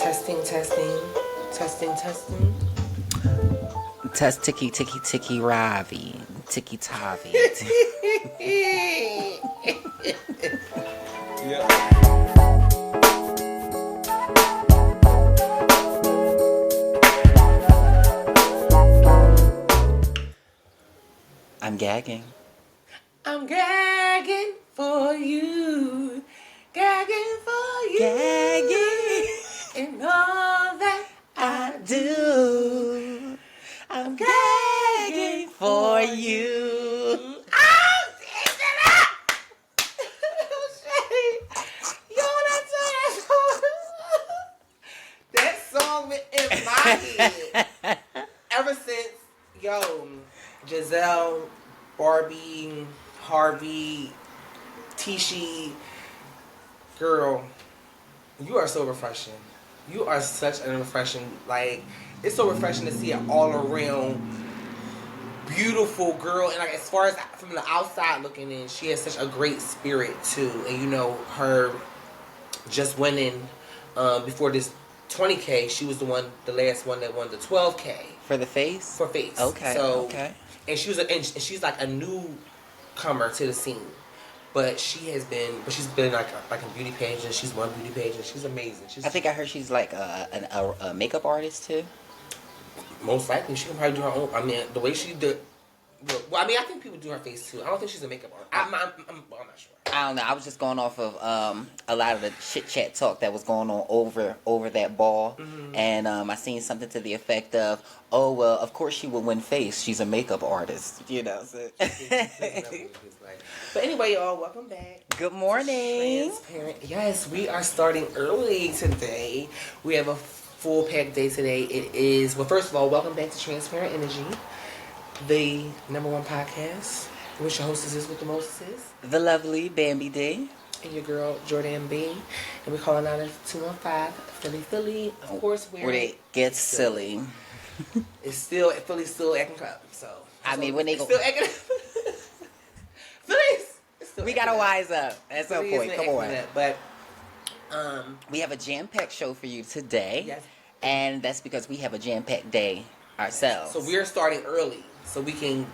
Testing, testing, testing, testing. Test ticky ticky ticky Ravi. Ticky Tavi. Yeah. I'm gagging. I'm gagging for you. Gagging for you. Gagging. And all that I do. I'm gagging for you. Oh, yo, that song been in my head ever since, Giselle, Barbie, Harvey, Tishi, girl, you are so refreshing. You are such an refreshing, it's so refreshing to see an all around beautiful girl. And as far as from the outside looking in, she has such a great spirit too. And her just winning before this 20K, she was the last one that won the 12K. For the face? For face. Okay. So, okay. And she's like a newcomer to the scene. But she's been like a beauty page, and she's won beauty page, and she's amazing. I think I heard she's like a makeup artist too. Most likely, she can probably do her own. I mean, the way she did. Well, I mean, I think people do her face too. I don't think she's a makeup artist. I'm not sure. I don't know. I was just going off of a lot of the chit chat talk that was going on over that ball, and I seen something to the effect of, "Oh well, of course she would win face. She's a makeup artist, you know." So. But anyway, y'all, welcome back. Good morning. Transparent. Yes, we are starting early today. We have a full packed day today. It is first of all, welcome back to Transparent Energy, the #1 podcast. Which your hostesses with the Mostesses. The lovely Bambi D. And your girl, Jordan B. And we're calling out at 215 Philly. Of course, where it gets silly. It's still, Philly's still acting up. So, I mean, when they go. Still acting up. Philly's still we gotta wise up at some point. Come on. But, we have a jam-packed show for you today. Yes. And that's because we have a jam-packed day ourselves. So we're starting early. So we can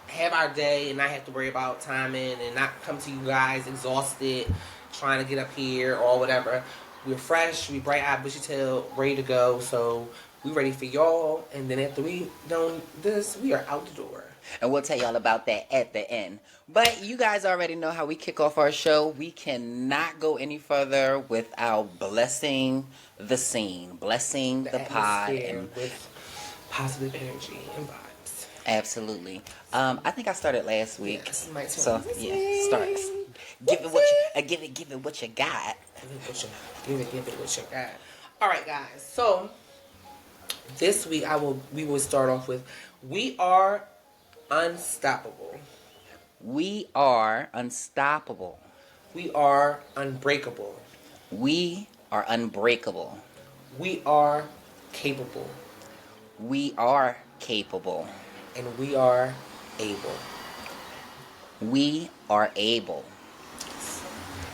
have our day and not have to worry about timing and not come to you guys exhausted trying to get up here or whatever. We're fresh, we bright-eyed, bushy-tailed, ready to go. So we ready for y'all. And then after we done this, we are out the door. And we'll tell y'all about that at the end. But you guys already know how we kick off our show. We cannot go any further without blessing the scene, blessing the pod, and with positive energy and vibes. Absolutely. I think I started last week. Yes, my turn. So yeah, start. Give it what you got. Give it what you got. All right, guys. So this week we will start off with we are unstoppable. We are unstoppable. We are unbreakable. We are unbreakable. We are capable. We are capable. And we are able. We are able.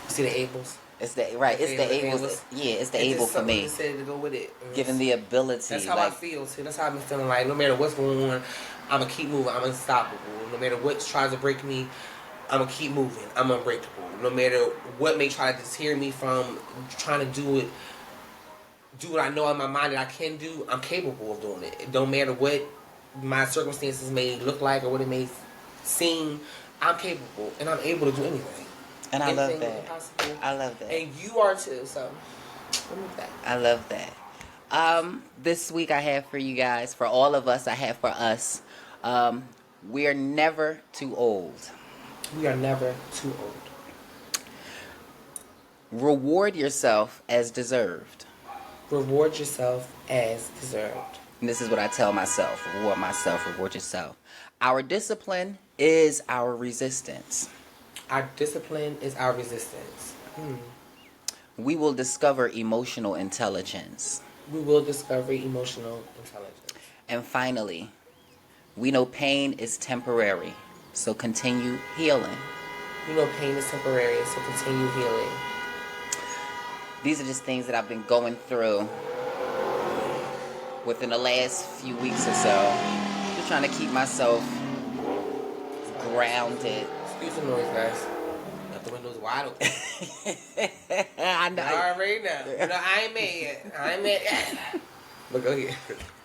See the ables? It's the right. It's the able. Yeah, it's the able for me. Said to go with it. Given the ability. That's how I feel too. That's how I've been feeling. Like no matter what's going on, I'm gonna keep moving. I'm unstoppable. No matter what tries to break me, I'm gonna keep moving. I'm unbreakable. No matter what may try to deter me from trying to do what I know in my mind that I can do, I'm capable of doing it. It don't matter what my circumstances may look like or what it may seem, I'm capable and I'm able to do anything. And I love that. Impossible. I love that. And you are too, so remove that. I love that. This week I have for you guys, for all of us, I have for us, we're never too old. We are never too old. Reward yourself as deserved. Reward yourself as deserved. And this is what I tell myself. Reward myself, reward yourself. Our discipline is our resistance. Our discipline is our resistance. We will discover emotional intelligence. We will discover emotional intelligence. And finally, we know pain is temporary, so continue healing. We know pain is temporary, so continue healing. These are just things that I've been going through within the last few weeks or so. Just trying to keep myself grounded. Excuse the noise, guys. Got the windows wide open. I know. You already know. You know, I ain't mad yet. I ain't mad yet. But go ahead.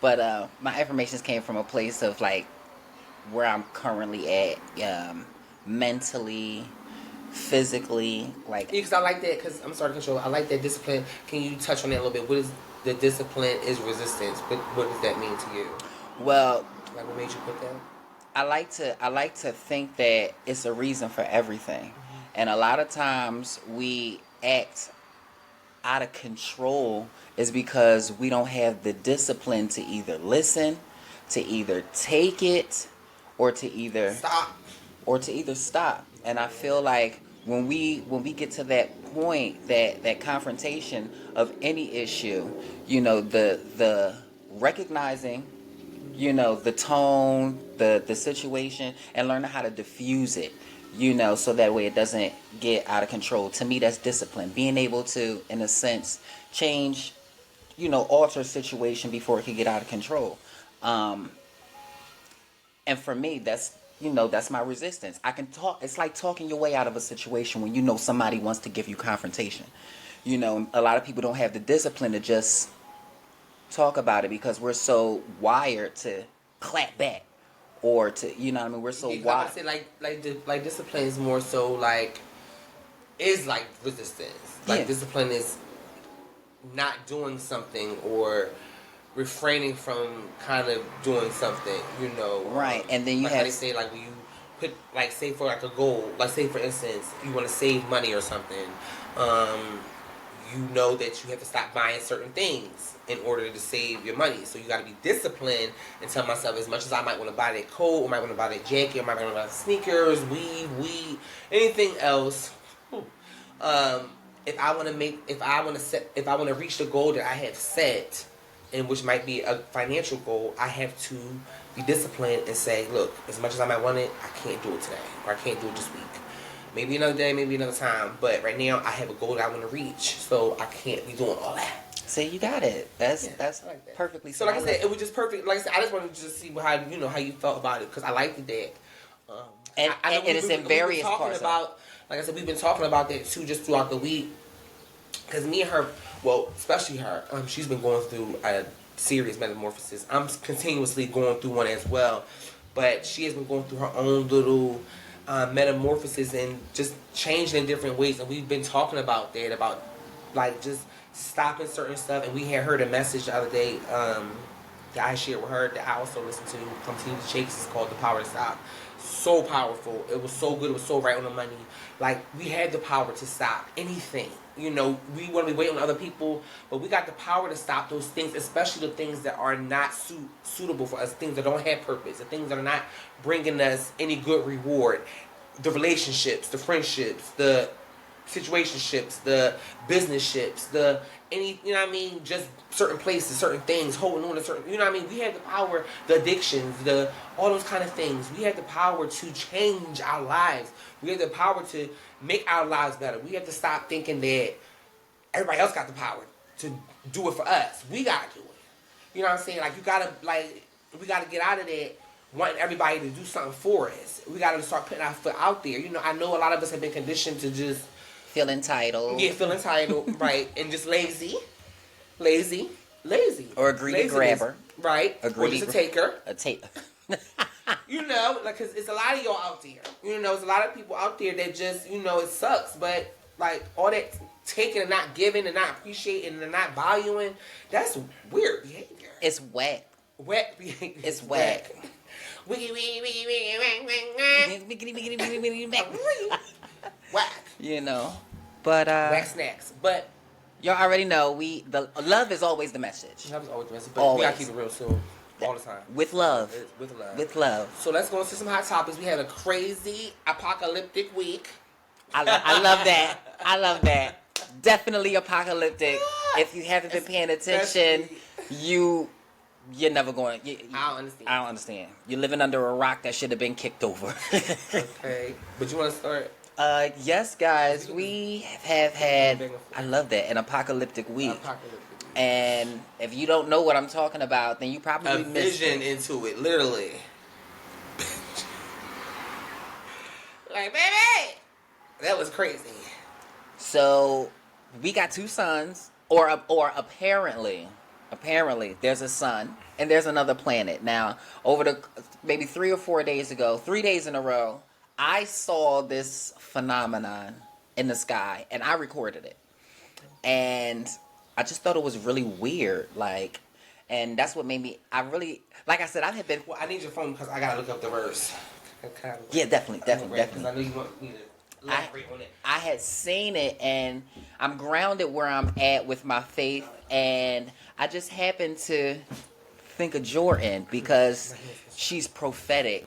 But my affirmations came from a place of like where I'm currently at, mentally, physically, like. Because I like that. Because I'm sorry to control. I like that discipline. Can you touch on that a little bit? What is the discipline? Is resistance? What does that mean to you? Well, Like, what made you put that? I like to think that it's a reason for everything, and a lot of times we act out of control is because we don't have the discipline to either listen, to either take it, or to either stop. And I feel like when we get to that point, that confrontation of any issue, the recognizing, the tone, the situation, and learning how to diffuse it, so that way it doesn't get out of control. To me, that's discipline. Being able to, in a sense, change, alter a situation before it can get out of control. And for me, that's my resistance. I can talk. It's like talking your way out of a situation when somebody wants to give you confrontation. A lot of people don't have the discipline to just talk about it because we're so wired to clap back or to, we're so wired. I say like discipline is more so like is like resistance. Like discipline is not doing something or refraining from kind of doing something, Right, and then you like have how they say like when you put like say for like a goal, like say for instance you want to save money or something, you know that you have to stop buying certain things in order to save your money. So you got to be disciplined and tell myself, as much as I might want to buy that coat, or might want to buy that jacket, or might want to buy sneakers, weed, anything else. If I want to reach the goal that I have set, and which might be a financial goal, I have to be disciplined and say, look, as much as I might want it, I can't do it today, or I can't do it this week. Maybe another day, maybe another time. But right now, I have a goal that I want to reach, so I can't be doing all that. See, you got it. That's like that. Perfectly. So, like I said, it was just perfect. Like I said, I just wanted to just see how you felt about it, because I liked that. And it's in various parts. Like I said, we've been talking about that too, just throughout the week. Because me and her, well, especially her, she's been going through a serious metamorphosis. I'm continuously going through one as well, but she has been going through her own little metamorphosis and just changing in different ways. And we've been talking about that, about like just stopping certain stuff. And we had heard a message the other day that I shared with her that I also listened to from Team Shakes. It's called The Power to Stop. So powerful. It was so good. It was so right on the money. Like, we had the power to stop anything. We want to be waiting on other people, but we got the power to stop those things, especially the things that are not suitable for us, things that don't have purpose, the things that are not bringing us any good reward. The relationships, the friendships, the situationships, the business-ships, just certain places, certain things, holding on to certain, we have the power, the addictions, all those kind of things. We have the power to change our lives. We have the power to make our lives better. We have to stop thinking that everybody else got the power to do it for us. We gotta do it. You know what I'm saying? Like, we gotta get out of that wanting everybody to do something for us. We gotta start putting our foot out there. I know a lot of us have been conditioned to just feel entitled. Yeah, feel entitled, right, and just lazy, or a greedy grabber, right, or just a taker, cause it's a lot of y'all out there. It's a lot of people out there that just, it sucks, but like all that taking and not giving and not appreciating and not valuing, that's weird behavior. It's whack. Whack behavior. It's whack. Whack. But whack snacks. But y'all already know the love is always the message. Love is always the message. But we gotta keep it real too. All the time. With love. With love. So let's go into some hot topics. We had a crazy apocalyptic week. I love that. Definitely apocalyptic. If you haven't been paying attention, you're never going. I don't understand. You're living under a rock that should have been kicked over. Okay. But you want to start? Yes, guys. We have had, I love that, an apocalyptic week. And if you don't know what I'm talking about, then you probably A missed vision it. into it, literally. Like, baby! That was crazy. So we got two sons, or apparently, there's a sun and there's another planet. Now, over the maybe 3 or 4 days ago, 3 days in a row, I saw this phenomenon in the sky, and I recorded it, and I just thought it was really weird, like. And that's what made me. I really, like I said, I had been. Well, I need your phone because I gotta look up the verse. Yeah, definitely. Because I know you want me to I elaborate on it. I had seen it, and I'm grounded where I'm at with my faith, and I just happened to think of Jordan because she's prophetic,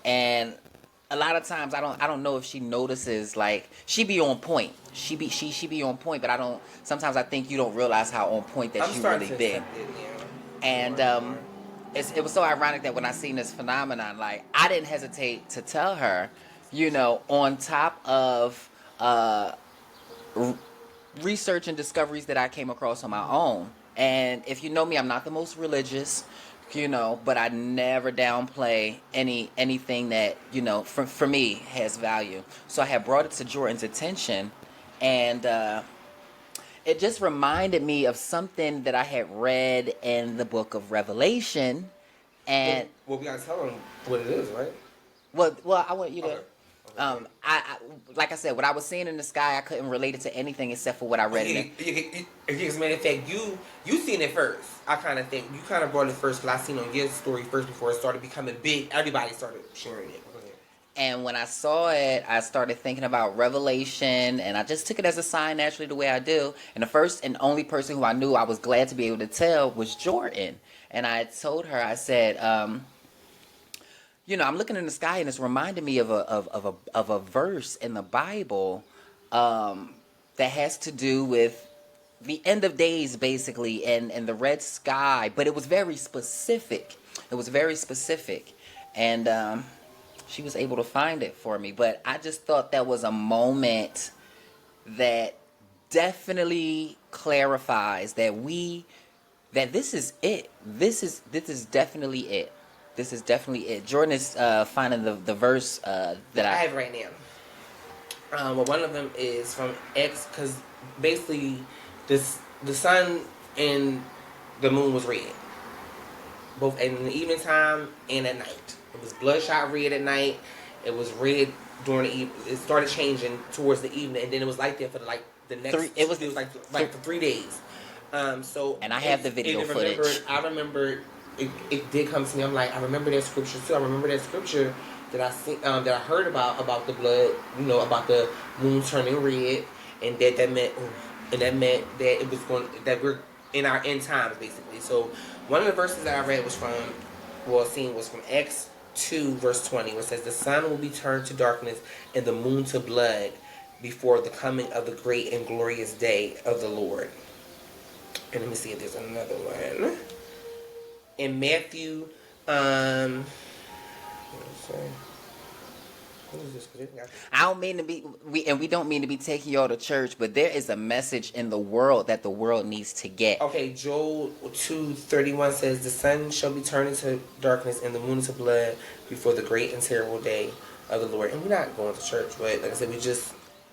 and a lot of times I don't know if she notices, like she be on point. She be on point, but I don't sometimes I think you don't realize how on point that I'm she starting really to been. accept it, yeah. And it was so ironic that when I seen this phenomenon, like I didn't hesitate to tell her, on top of r- research and discoveries that I came across on my own. And if you know me, I'm not the most religious, but I never downplay anything that for me has value. So I had brought it to Jordan's attention, and it just reminded me of something that I had read in the book of Revelation. And Well, we gotta tell them what it is, right? well, I want you to. Okay. Okay. I like I said, what I was seeing in the sky, I couldn't relate it to anything except for what I read in it. As a matter of fact, you seen it first. I kind of think you kind of brought it first, because I seen on your story first before it started becoming big. Everybody started sharing it. Go ahead. And when I saw it, I started thinking about Revelation, and I just took it as a sign naturally the way I do. And the first and only person who I knew I was glad to be able to tell was Jordan. And I told her, I said, I'm looking in the sky, and it's reminding me of a verse in the Bible that has to do with the end of days, basically, and the red sky. But it was very specific. It was very specific, and she was able to find it for me. But I just thought that was a moment that definitely clarifies that this is it. This is definitely it. This is definitely it. Jordan is finding the verse that I have it right now. Well, one of them is from X, because basically the sun and the moon was red, both in the evening time and at night. It was bloodshot red at night. It was red during the evening. It started changing towards the evening, and then it was like that for the next. It was like for 3 days. And I have the video footage. I remember it did come to me. I'm like, I remember that scripture too. I remember that scripture that I see, that I heard about the blood. About the moon turning red, and that meant that it was that we're in our end times, basically. So one of the verses that I read was from Acts 2 verse 20, where it says, "The sun will be turned to darkness and the moon to blood before the coming of the great and glorious day of the Lord." And let me see if there's another one. In Matthew, what is this? I don't mean to be, we don't mean to be taking y'all to church, but there is a message in the world that the world needs to get. Okay, Joel 2:31 says, "The sun shall be turned into darkness and the moon into blood before the great and terrible day of the Lord." And we're not going to church, but like I said,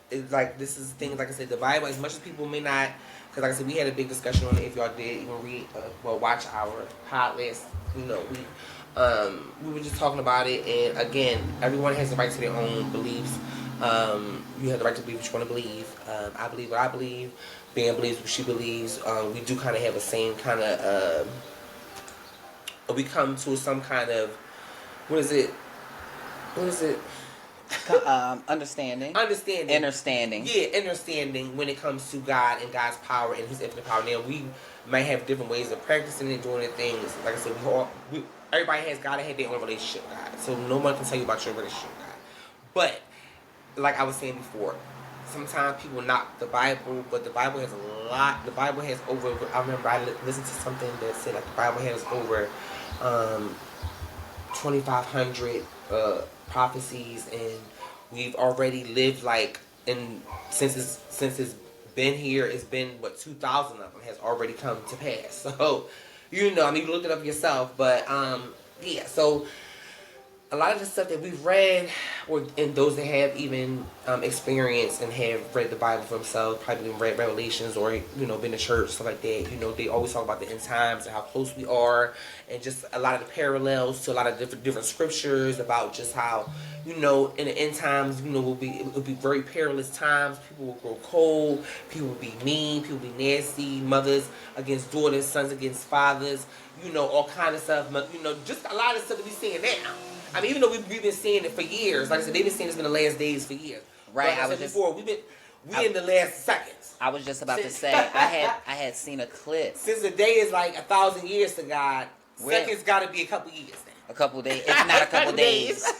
it's like, this is things, like I said, the Bible, as much as people may not, because like I said, we had a big discussion on it. If y'all did even read, watch our podcast, we were just talking about it. And again, everyone has the right to their own beliefs. You have the right to believe what you want to believe. I believe what I believe. Ben believes what she believes. We do kind of have the same kind of, we come to some kind of, what is it? Understanding. Understanding. Yeah, understanding when it comes to God and God's power and His infinite power. Now, we might have different ways of practicing and doing things. Like I said, everybody has God and have their own relationship with God. So no one can tell you about your relationship with God. But, like I was saying before, sometimes people knock the Bible, but the Bible has a lot. The Bible has over, I remember I listened to something that said, like, the Bible has over 2,500 prophecies, and we've already lived, like, since it's been here. It's been, 2,000 of them has already come to pass. So, you know, I mean, you looked it up yourself. But, yeah, so a lot of the stuff that we've read, and those that have even experienced and have read the Bible for themselves, probably read Revelations or, you know, been to church, stuff like that, you know, they always talk about the end times and how close we are, and just a lot of the parallels to a lot of different scriptures about just how, you know, in the end times, you know, it'll be very perilous times. People will grow cold, people will be mean, people will be nasty, mothers against daughters, sons against fathers, you know, all kind of stuff, you know, just a lot of stuff that we're seeing now. I mean, even though we've been seeing it for years, like I said, they've been saying it's been the last days for years. Right. Like I said before, we in the last seconds. I was just about to say, I had seen a clip. Since the day is like 1,000 years to God, seconds got to be a couple years now. A couple days. It's not a couple days.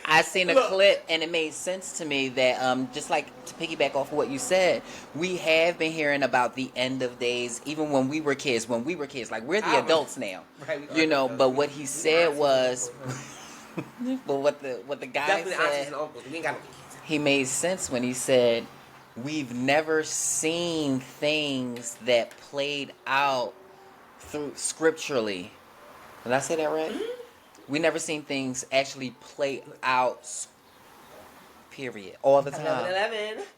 I seen a clip, and it made sense to me that just like to piggyback off of what you said, we have been hearing about the end of days even when we were kids. Like we're the adults now, right, you know. But what he said was, but what the guy said, he made sense when he said, we've never seen things that played out through scripturally. Did I say that right? Mm-hmm. We never seen things actually play out, period, all the time.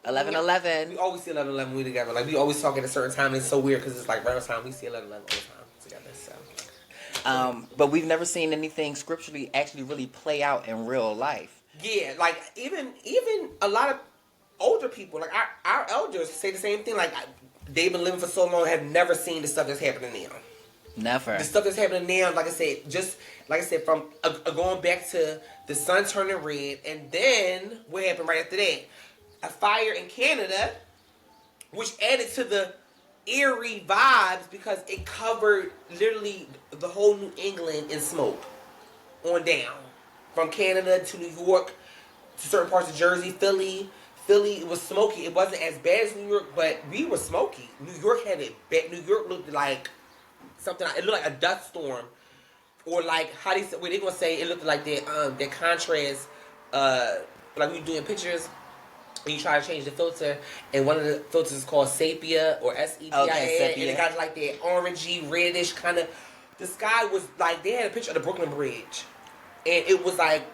11:11. We always see 11:11 when we together. Like, we always talk at a certain time. It's so weird because it's like right on time. We see 11:11 all the time together. So. But we've never seen anything scripturally actually really play out in real life. Yeah, like even a lot of older people, like our elders, say the same thing. Like, they've been living for so long, have never seen the stuff that's happening now. Never. The stuff that's happening now, like I said, from going back to the sun turning red, and then what happened right after that? A fire in Canada, which added to the eerie vibes because it covered literally the whole New England in smoke on down. From Canada to New York, to certain parts of Jersey, Philly. Philly was smoky. It wasn't as bad as New York, but we were smoky. New York had it bad. New York looked like something. It looked like a dust storm, or like how they gonna say it looked like that contrast. Like we doing pictures, and you try to change the filter, and one of the filters is called sepia or sepia, and it got like that orangey, reddish kind of. The sky was like they had a picture of the Brooklyn Bridge, and it was like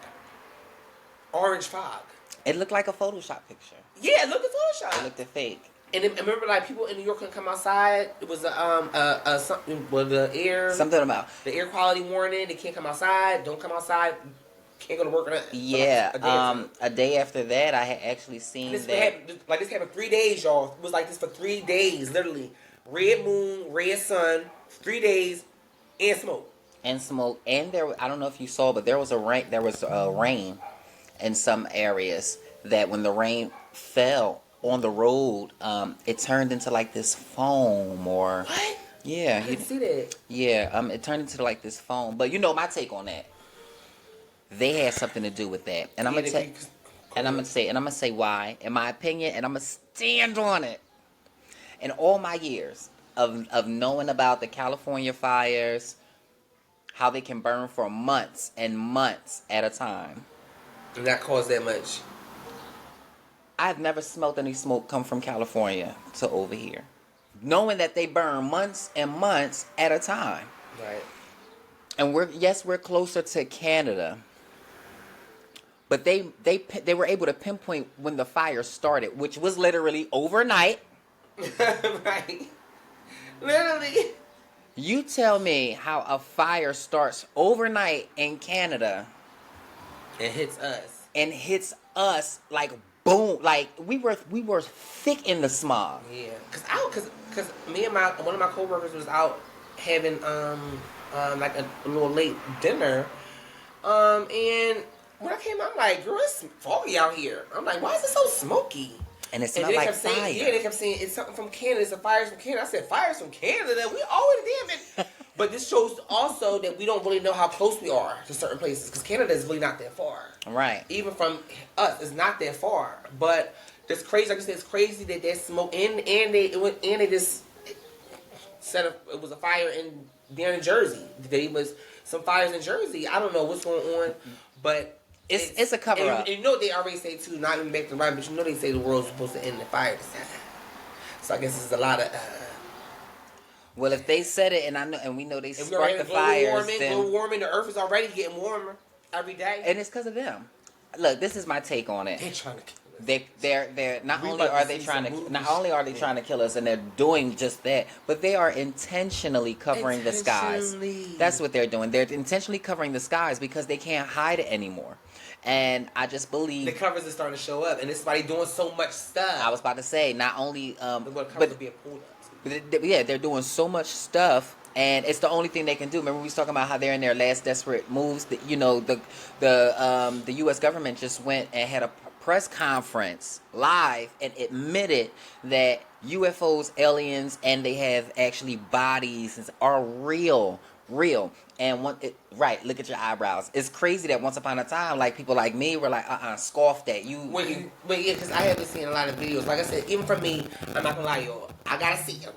orange fog. It looked like a Photoshop picture. Yeah, it looked like Photoshop. It looked fake. And I remember, like, people in New York couldn't come outside. It was something with the air. Something about the air quality warning. They can't come outside. Don't come outside. Can't go to work or nothing. Yeah. A day after that, I had actually seen this happened 3 days, y'all. It was like this for 3 days, literally. Red moon, red sun, 3 days, and smoke. And there, I don't know if you saw, but there was rain in some areas that when the rain fell on the road, it turned into like this foam or... What? Yeah. I didn't see that. Yeah, it turned into like this foam. But you know my take on that. They had something to do with that. And I'm gonna say why, in my opinion, and I'm gonna stand on it. In all my years of knowing about the California fires, how they can burn for months and months at a time. And that caused that much. I've never smelled any smoke come from California to over here. Knowing that they burn months and months at a time. Right. And we're closer to Canada. But they were able to pinpoint when the fire started, which was literally overnight. Right. Literally. You tell me how a fire starts overnight in Canada. It hits us like boom, like we were thick in the smog. Yeah, cause me and one of my coworkers was out having like a little late dinner, and when I came out, I'm like, girl, it's foggy out here. I'm like, why is it so smoky? And it smelled like fire. They kept saying it's something from Canada. It's a fire from Canada. I said, fires from Canada? We always damn it. But this shows also that we don't really know how close we are to certain places because Canada is really not that far. Right. Even from us, it's not that far. But it's crazy. Like I said, it's crazy that smoke and they just set up. It was a fire down in Jersey. There was some fires in Jersey. I don't know what's going on, but. It's a cover up. And you know they already say too, not even back to right, but you know they say the world's supposed to end in fire. So I guess it's a lot of. Well, if they said it, and I know, and we know they If sparked the fires, global warming, the Earth is already getting warmer every day, and it's because of them. Look, this is my take on it. They're trying to kill us. They're not only are they trying to kill us, and they're doing just that, but they are intentionally covering the skies. That's what they're doing. They're intentionally covering the skies because they can't hide it anymore. And I just believe the covers are starting to show up, and it's why they're doing so much stuff. I was about to say, not only but being pulled up. yeah, they're doing so much stuff, and it's the only thing they can do. Remember, we was talking about how they're in their last desperate moves. That, you know, the U.S. government just went and had a press conference live and admitted that UFOs, aliens, and they have actually bodies are real. And look at your eyebrows. It's crazy that once upon a time, like people like me were like, scoff that. But yeah, because I have been seeing a lot of videos. Like I said, even for me, I'm not gonna lie, y'all. I gotta see it.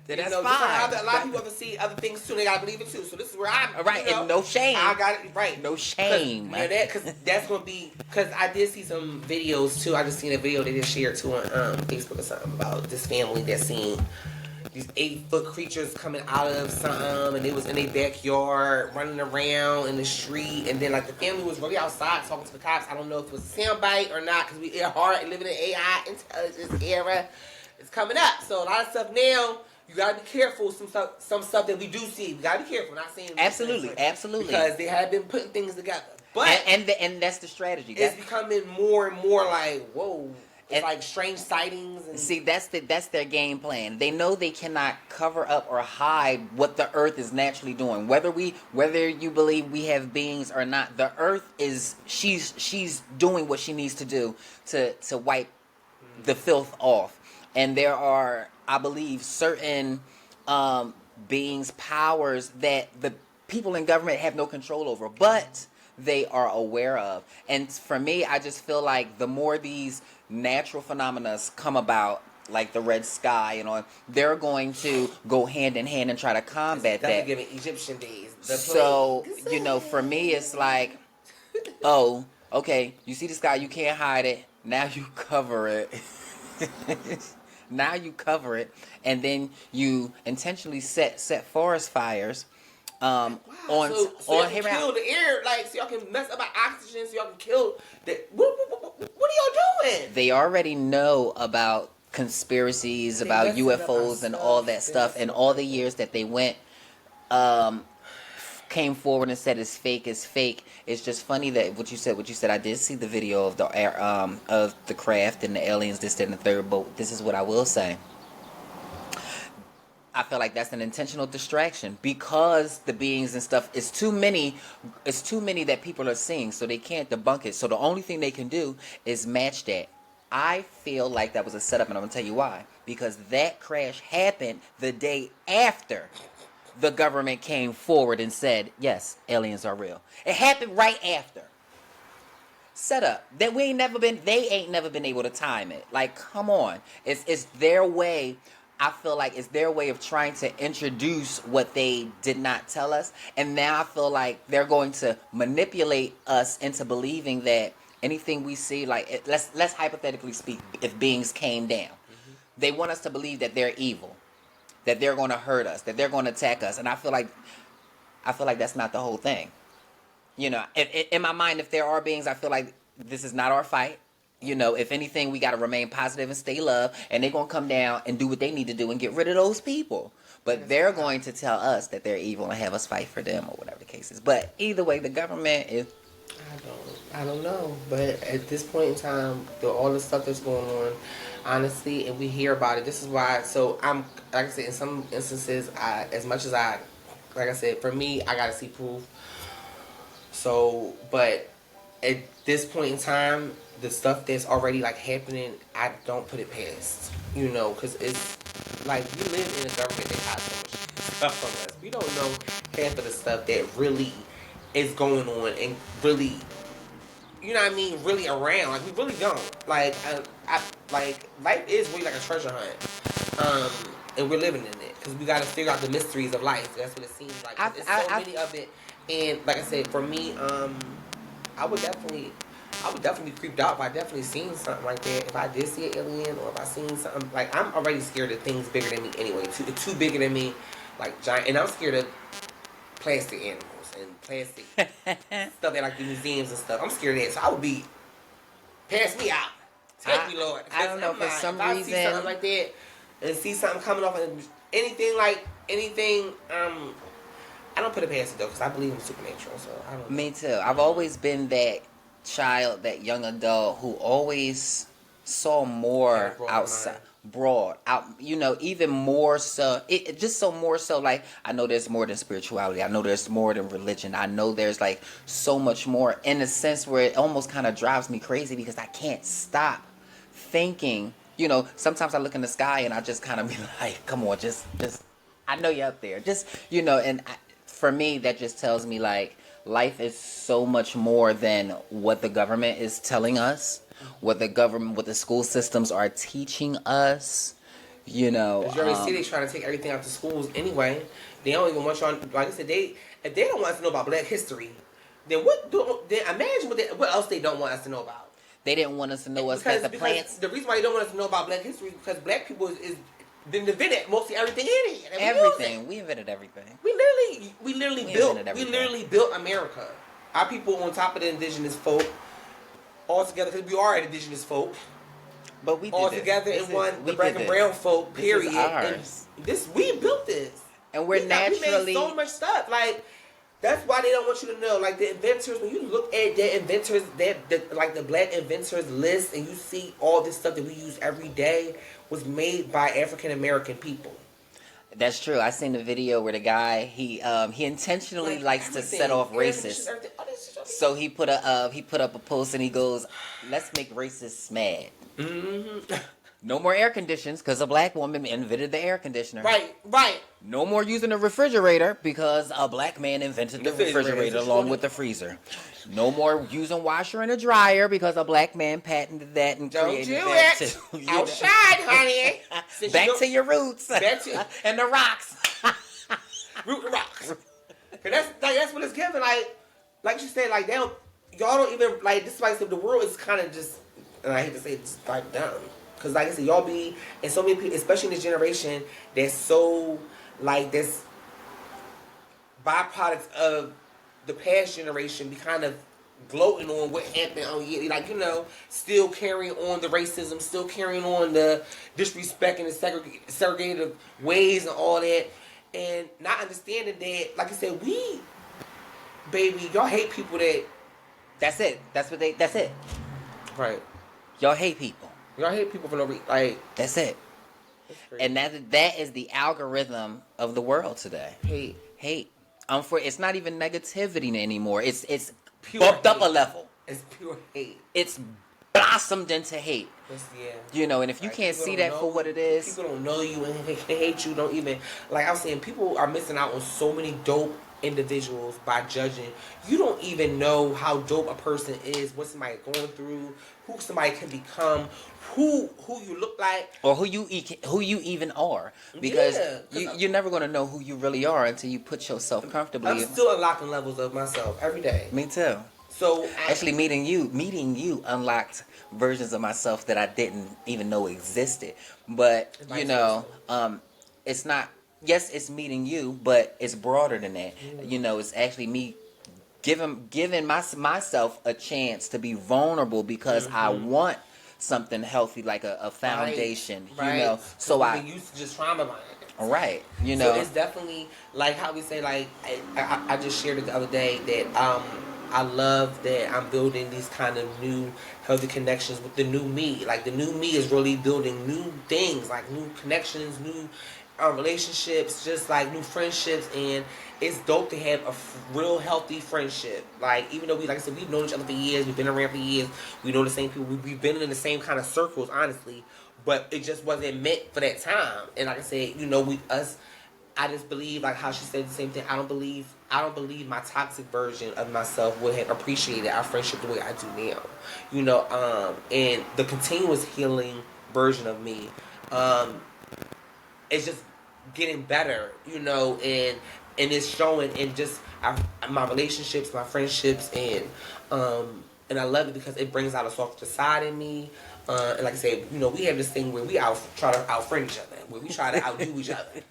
That's fine. A lot of people have seen other things too. They gotta believe it too. So this is where I'm. Right, and no shame. I got it right. No shame. Because that's gonna be. Because I did see some videos too. I just seen a video they just shared too on Facebook or something about this family that seen these 8-foot creatures coming out of something, and they was in their backyard running around in the street, and then like the family was really outside talking to the cops. I don't know if it was a soundbite or not, because we are hard living in AI intelligence era. It's coming up, so a lot of stuff now. You gotta be careful. Some stuff that we do see, we gotta be careful. Not saying absolutely, because they have been putting things together, but and that's the strategy. It's becoming more and more like whoa. It's like strange sightings. And see, that's their game plan. They know they cannot cover up or hide what the Earth is naturally doing. Whether you believe we have beings or not, the Earth is she's doing what she needs to do to wipe the filth off. And there are, I believe, certain beings, powers that the people in government have no control over, but they are aware of. And for me, I just feel like the more these natural phenomena come about, like the red sky and all, they're going to go hand in hand and try to combat that. Giving Egyptian days. So, for me, it's like, oh, okay, you see the sky, you can't hide it. Now you cover it. Now you cover it, and then you intentionally set forest fires. So y'all can kill the air, so y'all can mess up our oxygen, so y'all can kill the. What are y'all doing? They already know about conspiracies, about UFOs and all that stuff, and all the years that they went, came forward and said it's fake. It's just funny that what you said. I did see the video of the craft and the aliens, this, that, and the third. But this is what I will say. I feel like that's an intentional distraction because the beings and stuff is too many. It's too many that people are seeing, so they can't debunk it. So the only thing they can do is match that. I feel like that was a setup, and I'm gonna tell you why. Because that crash happened the day after the government came forward and said, yes, aliens are real. It happened right after. Setup. That they ain't never been able to time it. Like, come on. It's their way. I feel like it's their way of trying to introduce what they did not tell us. And now I feel like they're going to manipulate us into believing that anything we see, like, let's hypothetically speak, if beings came down. Mm-hmm. They want us to believe that they're evil, that they're going to hurt us, that they're going to attack us. And I feel like that's not the whole thing. In my mind, if there are beings, I feel like this is not our fight. If anything, we got to remain positive and stay love, and they're going to come down and do what they need to do and get rid of those people. But they're going to tell us that they're evil and have us fight for them or whatever the case is. But either way, the government is... I don't know. But at this point in time, all the stuff that's going on, honestly, and we hear about it, this is why... So, like I said, in some instances, like I said, for me, I got to see proof. So, but at this point in time... The stuff that's already happening, I don't put it past, because it's like we live in a government that has so much stuff from us. We don't know half of the stuff that really is going on and really, really around. Like we really don't. Like life is really like a treasure hunt, and we're living in it because we got to figure out the mysteries of life. That's what it seems like. There's so many of it, and like I said, for me, I would definitely. I would definitely be creeped out if I definitely seen something like that. If I did see an alien, or if I seen something like, I'm already scared of things bigger than me anyway. Too bigger than me, like giant. And I'm scared of plastic animals and plastic stuff at like the museums and stuff. I'm scared of that. So I would be, pass me out. Take me, Lord. I don't know, for some reason. If I see something like that and see something coming off of anything, I don't put it past it though, because I believe in supernatural. So I don't know. Me too. I've always been that child, that young adult who always saw more outside, broad out, even more so, it just so more so, like, I know there's more than spirituality, I know there's more than religion, I know there's like so much more, in a sense where it almost kind of drives me crazy because I can't stop thinking. Sometimes I look in the sky and I just kind of be like, come on, just I know you're up there, just, for me that just tells me like life is so much more than what the government is telling us, what the school systems are teaching us. As you already see, they trying to take everything out the schools anyway. They don't even want you on. Like I said, if they don't want us to know about Black history, then imagine what else they don't want us to know about. They didn't want us to know because plants. The reason why they don't want us to know about Black history is because Black people is invented mostly everything in it. Everything. We invented everything. We literally built America. Our people on top of the indigenous folk, all together, because we are indigenous folk. But we did all together in one, the black and brown folk. Period. This is ours. We built this, and we made so much stuff. Like, that's why they don't want you to know. Like, the inventors, when you look at the inventors, like the Black inventors list, and you see all this stuff that we use every day was made by African American people. That's true. I seen the video where the guy he intentionally likes to set off racists. So he put up a post and he goes, "Let's make racists mad." Mm-hmm. No more air conditions because a Black woman invented the air conditioner. Right. No more using a refrigerator because a Black man invented the refrigerator along with the freezer. No more using washer and a dryer because a Black man patented that and created that too. Outside, honey. Back to your roots. And the rocks. Root the rocks. That's what it's given. Like you said, like y'all don't even like this. Like the world is kind of just, and I hate to say it, just like dumb. Because like I said, y'all be, and so many people, especially in this generation, that's so, like, this byproducts of the past generation be kind of gloating on what happened on, like, still carrying on the racism, still carrying on the disrespect and the segregated ways and all that, and not understanding that, like I said, y'all hate people that... That's it. That's it. Right. Y'all hate people. Y'all hate people for no reason. Like, that's it. And that is the algorithm of the world today. Hate. It's not even negativity anymore. It's pure bumped hate. Up a level. It's pure hate. It's blossomed into hate. Yeah. And if you can't see that for what it is, people don't know you and they hate you. Don't even, like I was saying, people are missing out on so many dope individuals by judging. You don't even know how dope a person is, what somebody going through, who somebody can become, who you look like, or who you even are, because you're never going to know who you really are until you put yourself comfortably. I'm still unlocking levels of myself every day. Me too. So actually meeting you unlocked versions of myself that I didn't even know existed. But it's not. Yes, it's meeting you, but it's broader than that. It's actually me giving myself a chance to be vulnerable because I want something healthy, like a foundation. Right. So I used to just trauma bond. Right. So it's definitely like how we say, like I just shared it the other day that I love that I'm building these kind of new healthy connections with the new me. Like the new me is really building new things, like new connections, new relationships, just like new friendships, and it's dope to have a real healthy friendship. Like, even though like I said, we've known each other for years, we've been around for years, we know the same people, we've been in the same kind of circles, honestly, but it just wasn't meant for that time. And like I said, I just believe, like how she said the same thing, I don't believe my toxic version of myself would have appreciated our friendship the way I do now. And the continuous healing version of me, it's just getting better, and it's showing in just my relationships, my friendships, and and I love it because it brings out a softer side in me. And like I said, you know, we have this thing where we try to outfriend each other, where we try to outdo each other.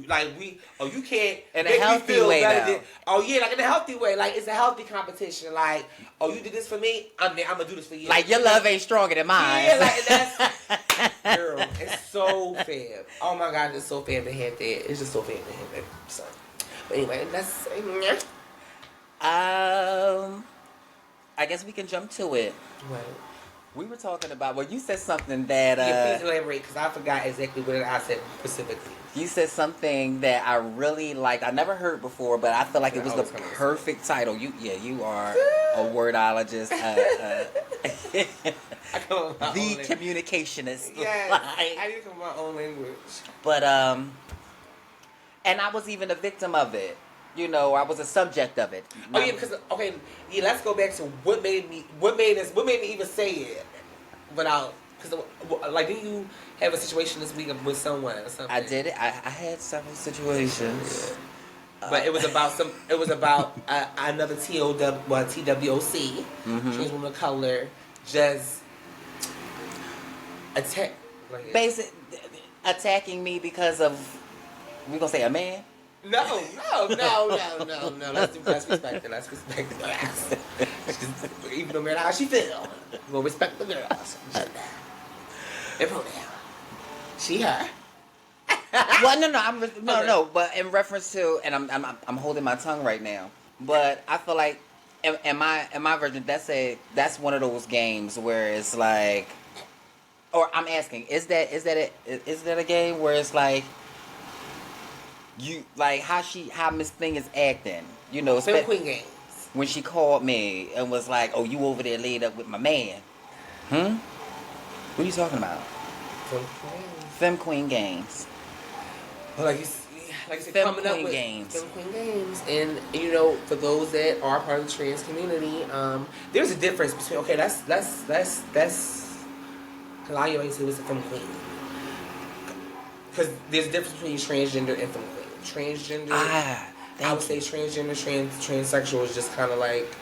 Like you can't in a make me healthy feel way better though. than, like in a healthy way. Like it's a healthy competition. Like, you did this for me, I'm gonna do this for you. Like your love ain't stronger than mine. Yeah, like that's girl. It's so fair. Oh my God, it's so fair to have that. It's just so fair to have that. So, but anyway, that's. I guess we can jump to it. Right. We were talking about. Well, you said something that. Yeah, please elaborate because I forgot exactly what I said specifically. You said something that I really liked. I never heard before, but I feel like it was the perfect title. You are a wordologist, the communicationist. Yes, I need to come up with my own language. But and I was even a victim of it. You know, I was a subject of it. Oh yeah, because let's go back to what made me even say it without. Because, like, didn't you have a situation this week with someone or something? I did it. I had several situations. Yeah. But it was about another TWOC, trans woman of color, just attacking me because of, we gonna say a man? No. Let's respect it. Let's respect it. Even no matter how she feel, we'll respect the girls. And pronoun. She, her. Well, no. But in reference to, and I'm holding my tongue right now. But I feel like, in my version, that's one of those games where it's like, or I'm asking, is that a game where it's like, you like how Miss Thing is acting, you know, Femme Queen games. When she called me and was like, "Oh, you over there laid up with my man?" What are you talking about? Femme Queen games. Well, like you said, coming up with Femme Queen games, and you know, for those that are part of the trans community, there's a difference between that's because I always say it's a Femme Queen. Because there's a difference between transgender and Femme Queen. Transgender, I would say transgender, transsexual is just kind of like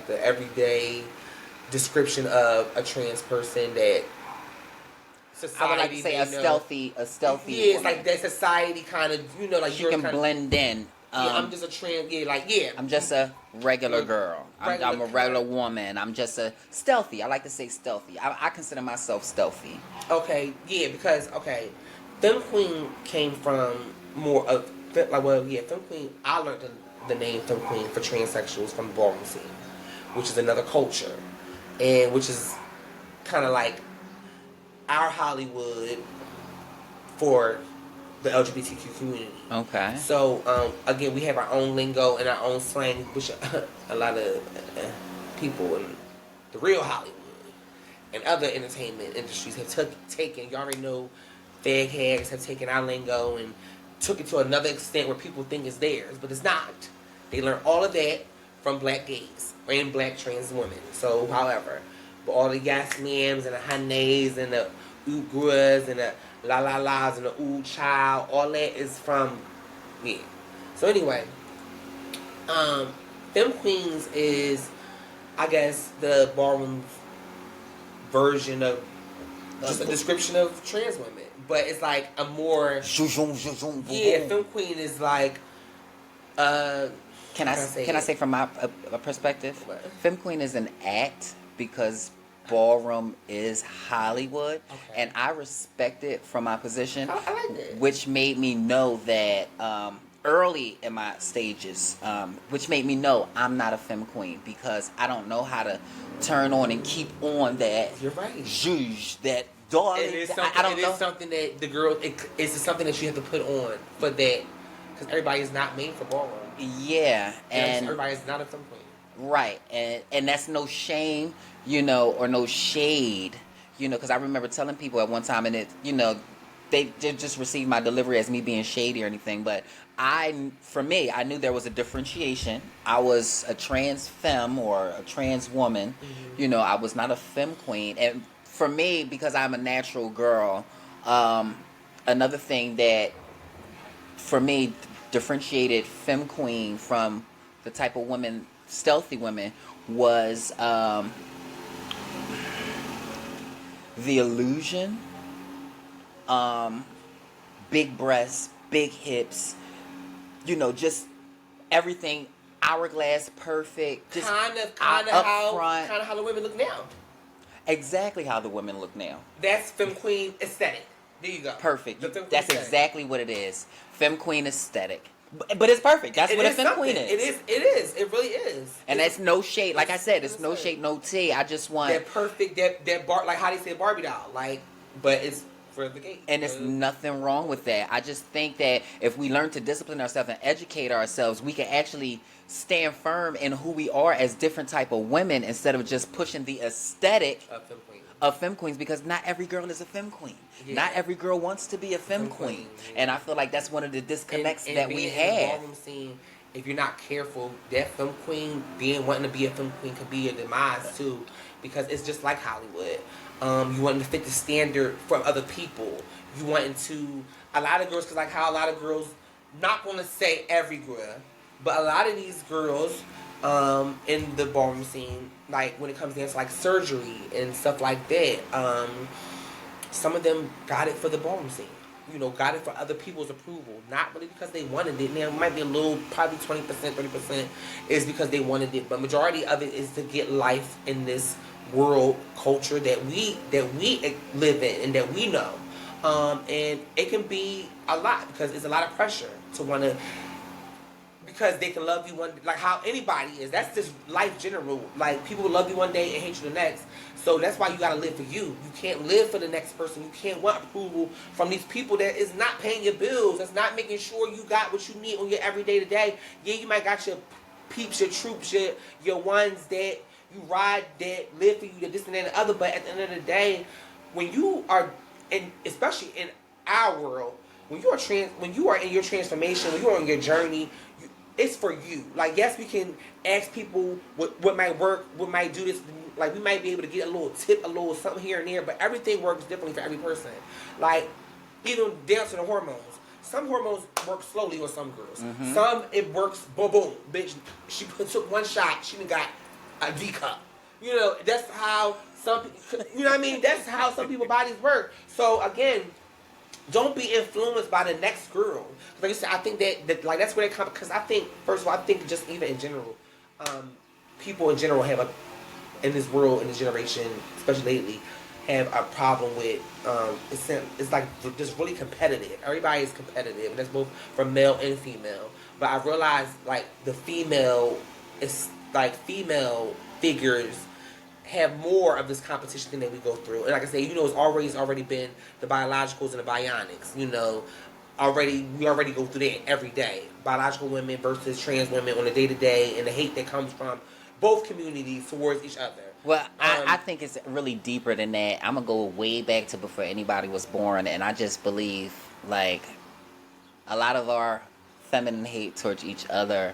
the everyday description of a trans person that society. I would like to say a stealthy. Yeah, it's like that society kind of, you know, like you can blend in. I'm just a trans. I'm just a regular girl. I'm a regular woman. I'm just a stealthy. I like to say stealthy. I consider myself stealthy. Okay, yeah, because Femme Queen came from more of Femme Queen. I learned the name Femme Queen for transsexuals from the ballroom scene, which is another culture, and which is kind of like our Hollywood for the LGBTQ community. Okay. So again, we have our own lingo and our own slang, which a lot of people in the real Hollywood and other entertainment industries have taken. You already know, fag hags have taken our lingo and took it to another extent where people think it's theirs, but it's not. They learned all of that from black gays and black trans women. So, however, but all the yes ma'ams and the honeys and the oogras and the la la las and the ooh child, all that is from me. So anyway, Femme Queens is, I guess, the ballroom version of just a description of trans women. But it's like a more Femme Queen is like can I say from my perspective, what? Femme Queen is an act because ballroom is Hollywood, and I respect it from my position. I like that. Which made me know that early in my stages, which made me know I'm not a Femme Queen because I don't know how to turn on and keep on that. You're right. Zhuzh, that darling. I don't know. It's something that the girl. It's something that you have to put on for that, because everybody is not made for ballroom. Yeah, and everybody is not a Femme Queen. Right, and that's no shame, you know, or no shade, you know, because I remember telling people at one time, and it, you know, they just received my delivery as me being shady or anything, but for me, I knew there was a differentiation. I was a trans femme or a trans woman, you know, I was not a Femme Queen, and for me, because I'm a natural girl, another thing that, for me, differentiated Femme Queen from the type of women, stealthy women, was the illusion, big breasts, big hips, just everything hourglass perfect, just kind of up how front. how the women look now. Exactly how the women look now. That's femme queen aesthetic. There you go. Perfect. That's aesthetic. exactly what it is. Femme queen aesthetic. But it's perfect. That's what a femme queen is. It is. It is. It really is. And that's no shade. Like I said, it's no shade, no tea. I just want that perfect, that like how they say Barbie doll, like, but it's for the gate. And there's nothing wrong with that. I just think that if we learn to discipline ourselves and educate ourselves, we can actually stand firm in who we are as different type of women instead of just pushing the aesthetic of femme queens, because not every girl is a femme queen. Yeah. Not every girl wants to be a femme queen. Yeah. And I feel like that's one of the disconnects that we have. In the ballroom scene, if you're not careful, that femme queen, wanting to be a femme queen, could be a demise too, because it's just like Hollywood. You wanting to fit the standard for other people. You wanting to, a lot of girls, because like how a lot of girls, not going to say every girl, but a lot of these girls in the ballroom scene, like when it comes down to like surgery and stuff like that, some of them got it for the ballroom scene. Got it for other people's approval. Not really because they wanted it. Now, it might be a little, probably 20%, 30% is because they wanted it. But majority of it is to get life in this world culture that we live in and that we know. And it can be a lot because it's a lot of pressure to want to, because they can love you one, like how anybody is. That's just life general. Like, people will love you one day and hate you the next. So that's why you gotta live for you. You can't live for the next person. You can't want approval from these people that is not paying your bills. That's not making sure you got what you need on your everyday to day. Yeah, you might got your peeps, your troops, your ones that you ride, that live for you, that this and that and the other. But at the end of the day, when you are, and especially in our world, when you are in your transformation, when you are on your journey, it's for you. Like, yes, we can ask people what might work, what might do this. Like, we might be able to get a little tip, a little something here and there, but everything works differently for every person. Like, even down to the hormones. Some hormones work slowly on some girls. Mm-hmm. Some, it works, boom, boom. Bitch, she took one shot, she done got a D cup. That's how some, that's how some people's bodies work. So, again, don't be influenced by the next girl. Like I said, I think that like that's where they come. Because I think, first of all, I think just even in general, people in general have in this world, in this generation, especially lately, have a problem with it's like just really competitive. Everybody is competitive, and that's both for male and female. But I realized like the female figures have more of this competition thing that we go through. And like I say, it's already been the biologicals and the bionics. We already go through that every day. Biological women versus trans women on a day-to-day, and the hate that comes from both communities towards each other. Well, I think it's really deeper than that. I'm going to go way back to before anybody was born, and I just believe, like, a lot of our feminine hate towards each other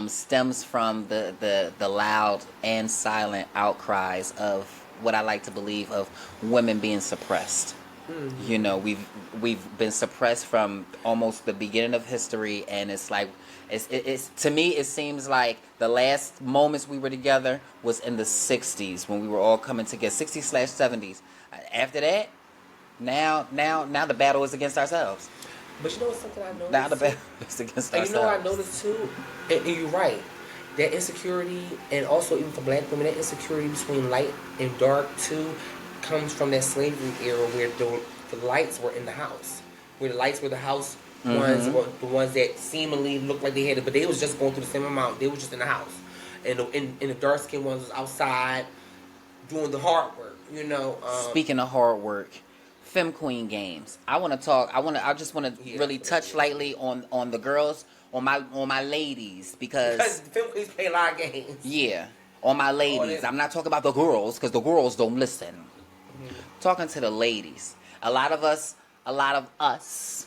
stems from the loud and silent outcries of what I like to believe of women being suppressed. Mm-hmm. We've been suppressed from almost the beginning of history, and it's like it's to me it seems like the last moments we were together was in the 60s when we were all coming together, 60s/70s. After that, now the battle is against ourselves. But you know what's something I noticed? Now the battle is against ourselves. And you know what I noticed too? And you're right. That insecurity, and also even for black women, that insecurity between light and dark too, comes from that slavery era where the lights were in the house. Where the lights were the house ones, or the ones that seemingly looked like they had it, but they was just going through the same amount. They was just in the house. And the dark skinned ones was outside doing the hard work, Speaking of hard work, femme queen games. I just want to really touch lightly on the girls, on my ladies, because femme queens play a lot of games. Yeah, on my ladies. I'm not talking about the girls because the girls don't listen. Mm-hmm. Talking to the ladies. A lot of us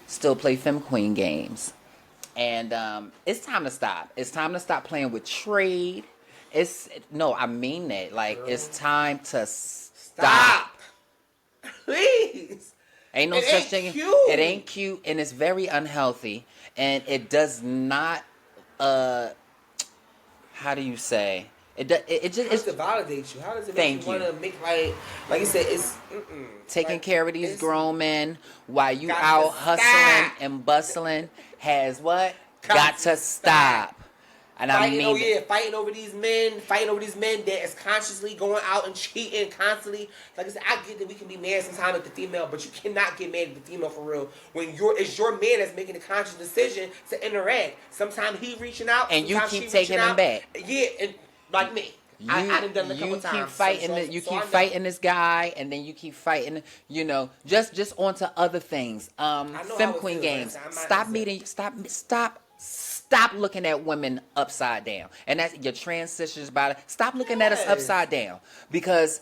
still play femme queen games, and it's time to stop. It's time to stop playing with trade. I mean that. Like, girl, it's time to stop. Please. Ain't no such thing. It ain't cute, and it's very unhealthy, and it does not how do you say? It just How does it validate you? How does it make you want to make like you said? It's taking like, care of these grown men while you got out to hustling stop. and bustling has what got to stop. And fighting, I mean, fighting over these men that is consciously going out and cheating constantly. Like I said, I get that we can be mad sometimes at the female, but you cannot get mad at the female for real when it's your man that's making the conscious decision to interact. Sometimes he reaching out, and you keep taking him back. Yeah, and like me. I done done it a couple times. You keep fighting this guy, and then you keep fighting. You know, just onto other things. Fem queen games. Stop looking at women upside down, and that's your trans sisters. About it. Stop looking at us upside down because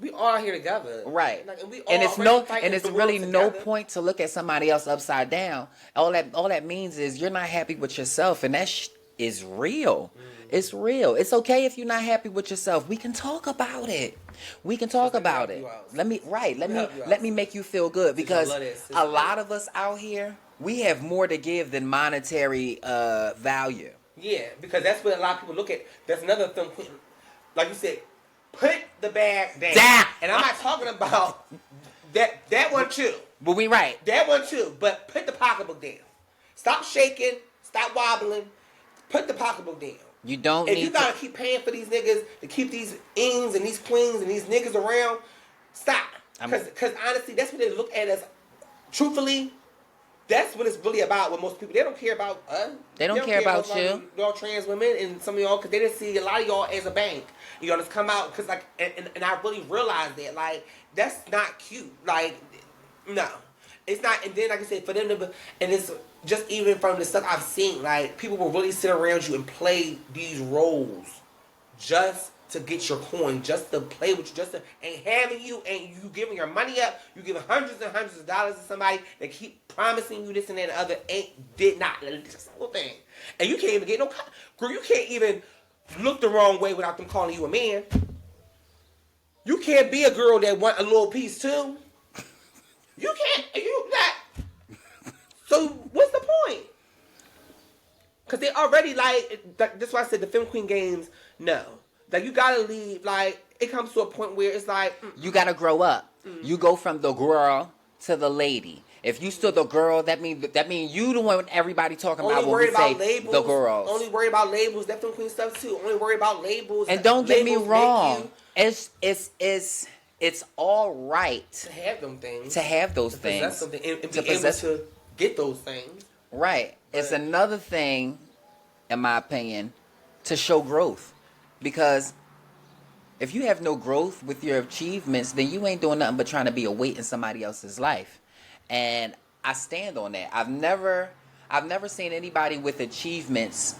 we all here together, right? Like, and it's really no point to look at somebody else upside down. All that means is you're not happy with yourself, and that is real. It's real. It's okay if you're not happy with yourself. We can talk about it. Let me make you feel good because a lot of us out here, we have more to give than monetary value. Yeah, because that's what a lot of people look at. That's another thing. Like you said, put the bag down. And I'm not talking about that one too. But we right. That one too. But put the pocketbook down. Stop shaking. Stop wobbling. Put the pocketbook down. You don't if you gotta keep paying for these niggas to keep these ings and these queens and these niggas around, stop. Because honestly, that's what they look at as. Truthfully, that's what it's really about with most people. They don't care about us. They don't care about you. Y'all trans women and some of y'all, because they didn't see a lot of y'all as a bank. You know, just come out, because like, and I really realized that, like, that's not cute. Like, no. It's not, and then like I said, for them to, and it's just even from the stuff I've seen, like, people will really sit around you and play these roles just to get your coin, just to play with you, and having you, and you giving your money up, you giving hundreds and hundreds of dollars to somebody that keep promising you this and that and the other, did not. It's a whole thing. And you can't even get no, girl, you can't even look the wrong way without them calling you a man. You can't be a girl that want a little piece too. You can't, you not. So what's the point? Because they already that's why I said the Fem Queen games, no. Like, you gotta leave, like, it comes to a point where it's like... You gotta grow up. You go from the girl to the lady. If you still the girl, that mean you the one everybody talking about when we say labels, the girls. Only worry about labels. That Fem Queen stuff, too. Only worry about labels. And don't get me wrong. It's all right to have them things. To have those things. Possess something and be able to get those things. Right. But it's another thing, in my opinion, to show growth. Because if you have no growth with your achievements, then you ain't doing nothing but trying to be a weight in somebody else's life. And I stand on that. I've never seen anybody with achievements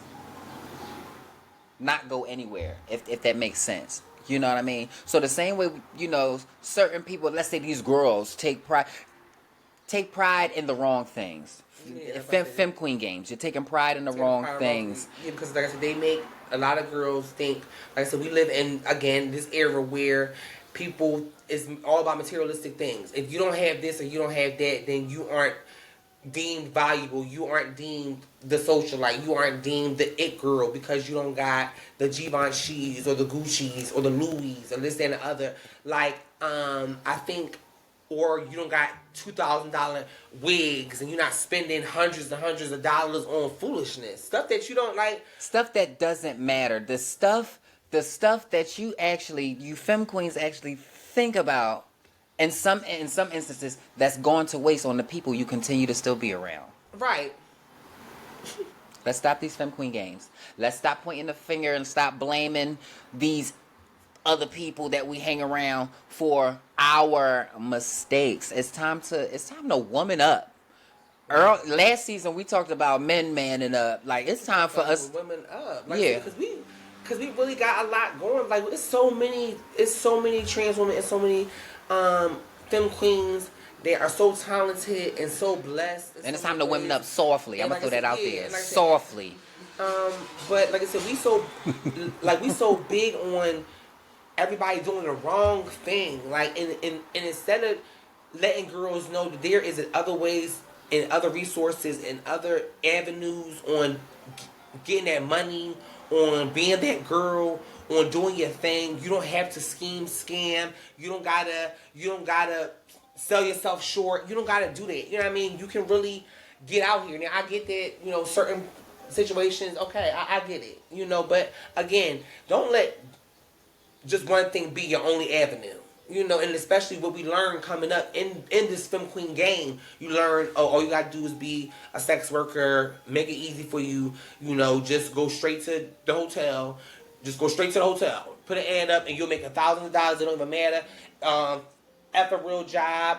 not go anywhere, if that makes sense. You know what I mean? So the same way, you know, certain people, let's say these girls, take pride in the wrong things. Yeah, Fem Queen games. You're taking pride in the wrong things. Yeah, because like I said, they make a lot of girls think, like I said, we live in, again, this era where people, is all about materialistic things. If you don't have this or you don't have that, then you aren't deemed valuable. You aren't deemed the socialite. You aren't deemed the it girl because you don't got the Givenchy's or the Gucci's or the Louis or this, that, and the other. Like, I think... Or you don't got $2,000 wigs and you're not spending hundreds and hundreds of dollars on foolishness. Stuff that you don't like. Stuff that doesn't matter. The stuff that you Fem Queens actually think about in some instances that's gone to waste on the people you continue to still be around. Right. Let's stop these Fem Queen games. Let's stop pointing the finger and stop blaming these other people that we hang around for our mistakes. It's time to woman up. Last season we talked about men manning up. Like, it's time for us women up. Like, yeah, because we really got a lot going. Like, it's so many trans women and so many Fem Queens. They are so talented and so blessed. And it's time to women up softly. I'm gonna throw that out there. Softly. But like I said, we so big on everybody doing the wrong thing. Like, and instead of letting girls know that there is other ways and other resources and other avenues on getting that money, on being that girl, on doing your thing. You don't have to scheme, scam. You don't gotta sell yourself short. You don't gotta do that. You know what I mean? You can really get out here. Now I get that, certain situations, okay, I get it. But again, don't let just one thing be your only avenue. And especially what we learn coming up in this Femme Queen game, you learn, all you gotta do is be a sex worker, make it easy for you, just go straight to the hotel, put an ad up, and you'll make $1,000, it don't even matter, F a real job,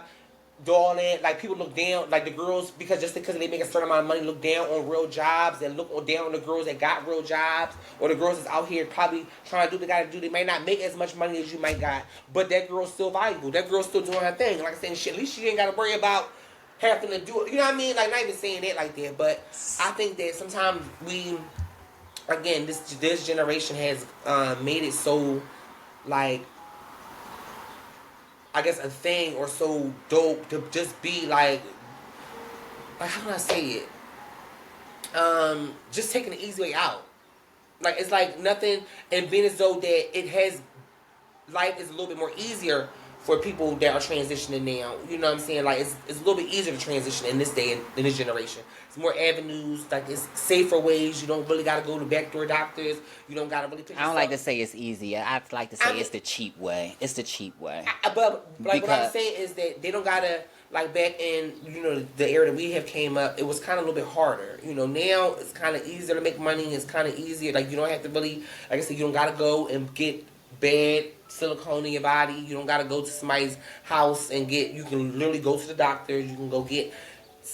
do all that. Like, people look down, like the girls, because they make a certain amount of money, look down on real jobs and look down on the girls that got real jobs, or the girls that's out here probably trying to do what they gotta do. They might not make as much money as you might got, but that girl's still valuable. That girl's still doing her thing. Like I said, shit, at least she ain't gotta worry about having to do it. You know what I mean? Like, not even saying that like that, but I think that sometimes again, this generation has made it so, like, I guess, a thing or so dope to just be like how can I say it? Just taking the easy way out. Like, it's like nothing, and being as though that life is a little bit more easier for people that are transitioning now. You know what I'm saying? Like, it's a little bit easier to transition in this day, in this generation. It's more avenues, like, it's safer ways. You don't really got to go to backdoor doctors. You don't got to really pick I don't like to say it's easy. I like to say it's the cheap way. It's the cheap way. But like, what I'm saying is that they don't got to, like, back in, the era that we have came up, it was kind of a little bit harder. Now it's kind of easier to make money. It's kind of easier. Like, you don't have to really, like I said, you don't got to go and get bad silicone in your body. You don't gotta go to somebody's house and you can literally go to the doctor. You can go get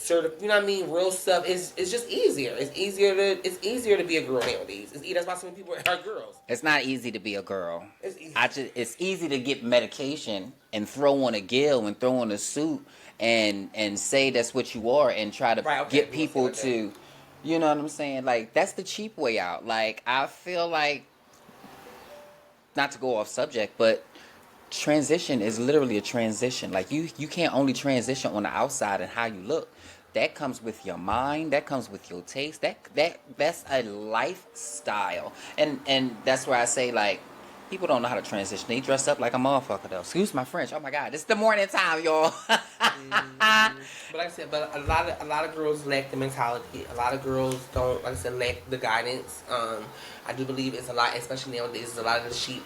you know what I mean, real stuff. It's just easier. It's easier to be a girl nowadays. That's why so many people are girls. It's not easy to be a girl. It's easy. It's easy to get medication and throw on a gill and throw on a suit and say that's what you are and try to get people to, you know what I'm saying? Like, that's the cheap way out. Like, I feel like, not to go off subject, but transition is literally a transition. Like, you can't only transition on the outside and how you look. That comes with your mind. That comes with your taste. That's a lifestyle. And that's where I say, like, people don't know how to transition. They dress up like a motherfucker, though. Excuse my French. Oh my God, it's the morning time, y'all. But like I said, a lot of girls lack the mentality. A lot of girls don't, like I said, lack the guidance. I do believe it's a lot, especially nowadays. It's a lot of the sheep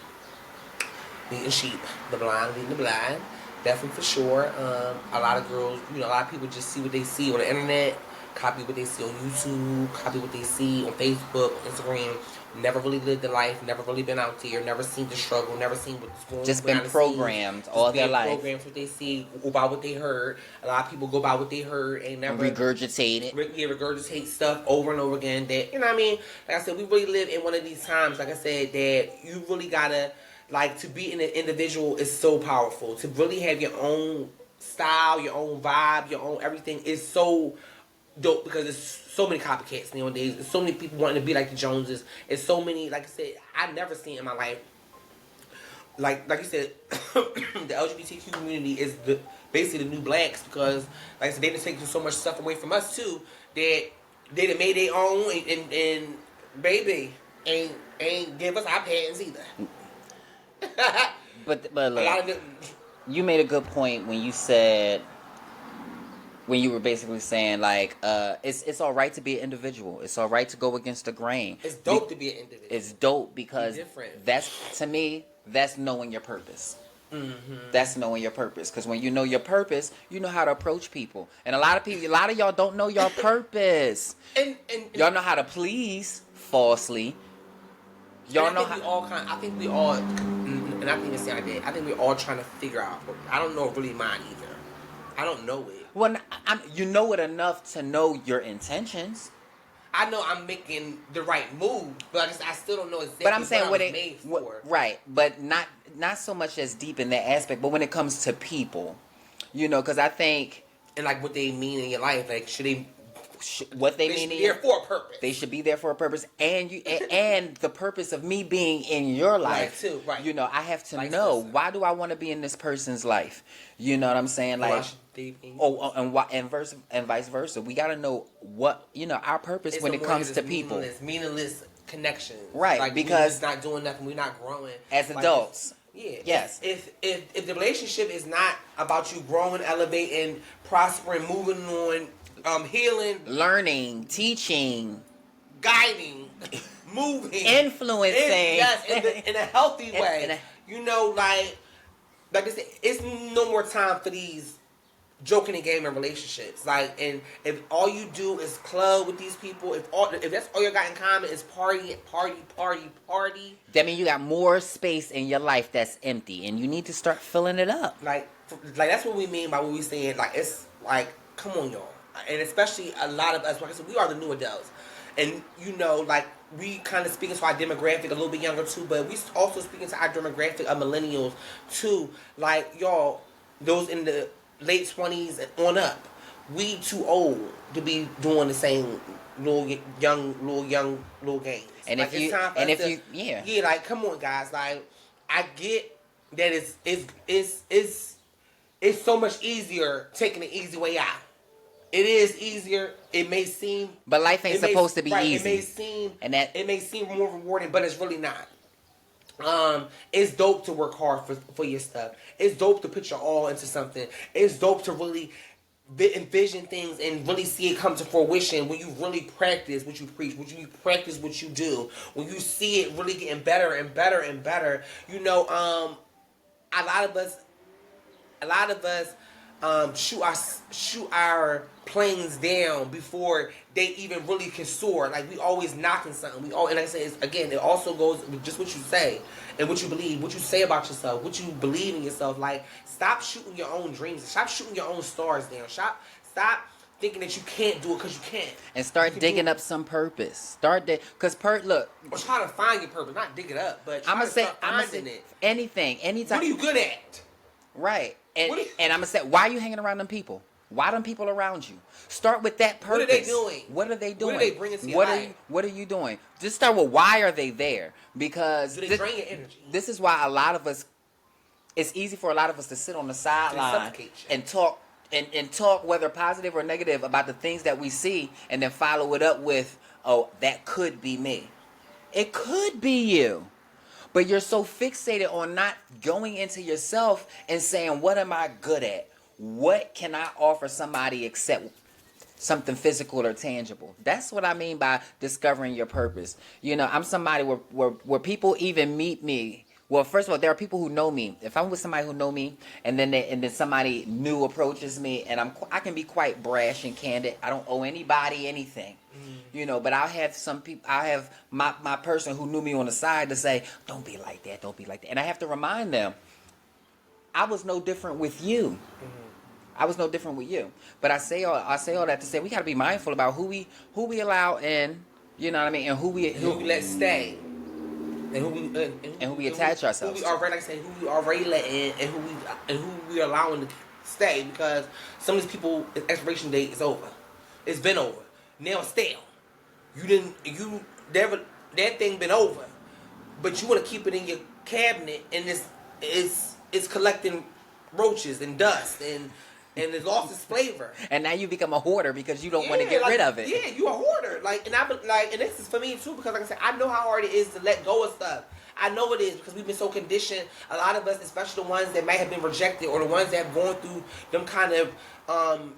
beating sheep, the blind leading the blind. Definitely, for sure. A lot of girls, a lot of people just see what they see on the internet, copy what they see on YouTube, copy what they see on Facebook, Instagram. Never really lived the life, never really been out there, never seen the struggle, never seen what's going on. Just been programmed all their life. Programmed what they see, by what they heard. A lot of people go by what they heard and never regurgitate it. Regurgitate stuff over and over again. That, you know what I mean? Like I said, we really live in one of these times, like I said, that you really gotta, like, to be an individual is so powerful. To really have your own style, your own vibe, your own everything is so dope, because there's so many copycats nowadays. There's so many people wanting to be like the Joneses. It's so many, like I said, I've never seen in my life. Like you said, the LGBTQ community is basically the new blacks, because, like I said, they done taken so much stuff away from us too that they done made their own, and baby ain't give us our patents either. But look, you made a good point when you said, when you were basically saying, like, it's all right to be an individual. It's all right to go against the grain. It's dope to be an individual. It's dope because that's, to me, that's knowing your purpose. Mm-hmm. That's knowing your purpose. Because when you know your purpose, you know how to approach people. And a lot of y'all don't know your purpose. and y'all know how to please falsely. Y'all know how. I think we all, and I think it's like that. I think we're all trying to figure out. I don't know really mine either. I don't know it. Well, you know it enough to know your intentions. I know I'm making the right move, but I still don't know exactly but I'm saying what I was made for. Right, but not so much as deep in that aspect, but when it comes to people, because I think... And like what they mean in your life, like should they... What they mean should be there for a purpose. They should be there for a purpose, and and the purpose of me being in your life. Right, too, right. I have to know, why do I want to be in this person's life? You know what I'm saying? Like, and vice versa. We got to know what our purpose when it comes to people. Meaningless connections. Right, like, because we're just not doing nothing. We're not growing as like, adults. Yeah. Yes. If the relationship is not about you growing, elevating, prospering, moving on, healing, learning, teaching, guiding, moving, influencing, in a healthy way. Like I said, it's no more time for these joking and gaming relationships. Like, and if all you do is club with these people, if that's all you got in common is party, that means you got more space in your life that's empty, and you need to start filling it up. Like that's what we mean by what we saying. Like, it's like, come on, y'all, and especially a lot of us. Like I said, we are the new adults, and like, we kind of speaking to our demographic a little bit younger too, but we also speaking to our demographic of millennials too. Like, y'all, those in the late 20s and on up, we too old to be doing the same little games. And like, yeah, like, come on, guys. Like, I get that it's so much easier taking the easy way out. It is easier. It may seem, but life ain't supposed to be easy. It may seem more rewarding, but it's really not. It's dope to work hard for your stuff. It's dope to put your all into something. It's dope to really envision things and really see it come to fruition when you really practice what you preach, when you practice what you do, when you see it really getting better and better and better. A lot of us shoot our planes down before they even really can soar. Like, we always knocking something. And like I say, again, it also goes with just what you say and what you believe, what you say about yourself, what you believe in yourself. Like, stop shooting your own dreams. Stop shooting your own stars down. Stop thinking that you can't do it because you can't. And start digging up some purpose. Because look. Or try to find your purpose, not dig it up, but try to start finding it. Anything, anytime. What are you good at? Right. And I'm going to say, why are you hanging around them people? Why them people around you? Start with that purpose. What are they doing? What are they doing? What are they bringing to your life? What are you doing? Just start with, why are they there? Because do they drain your energy? This is why a lot of us, it's easy for a lot of us to sit on the sideline and talk and talk, whether positive or negative, about the things that we see, and then follow it up with, oh, that could be me. It could be you. But you're so fixated on not going into yourself and saying, what am I good at? What can I offer somebody except something physical or tangible? That's what I mean by discovering your purpose. I'm somebody where people even meet me. Well, first of all, there are people who know me. If I'm with somebody who know me, and then somebody new approaches me, and I can be quite brash and candid. I don't owe anybody anything. But I'll have some people, I'll have my person who knew me on the side to say, don't be like that, don't be like that. And I have to remind them, I was no different with you. Mm-hmm. I was no different with you. But I say all that to say we got to be mindful about who we allow in, you know what I mean, and who we let stay. And who we attach ourselves to. Who we already let in, and who we allowing to stay, because some of these people, expiration date is over. It's been over. Now it's stale. That thing been over, but you want to keep it in your cabinet, and it's collecting roaches and dust, and it lost its flavor. And now you become a hoarder because you don't want to get rid of it. Yeah, you a hoarder. And this is for me too, because like I said, I know how hard it is to let go of stuff. I know it is, because we've been so conditioned. A lot of us, especially the ones that might have been rejected, or the ones that have gone through them kind of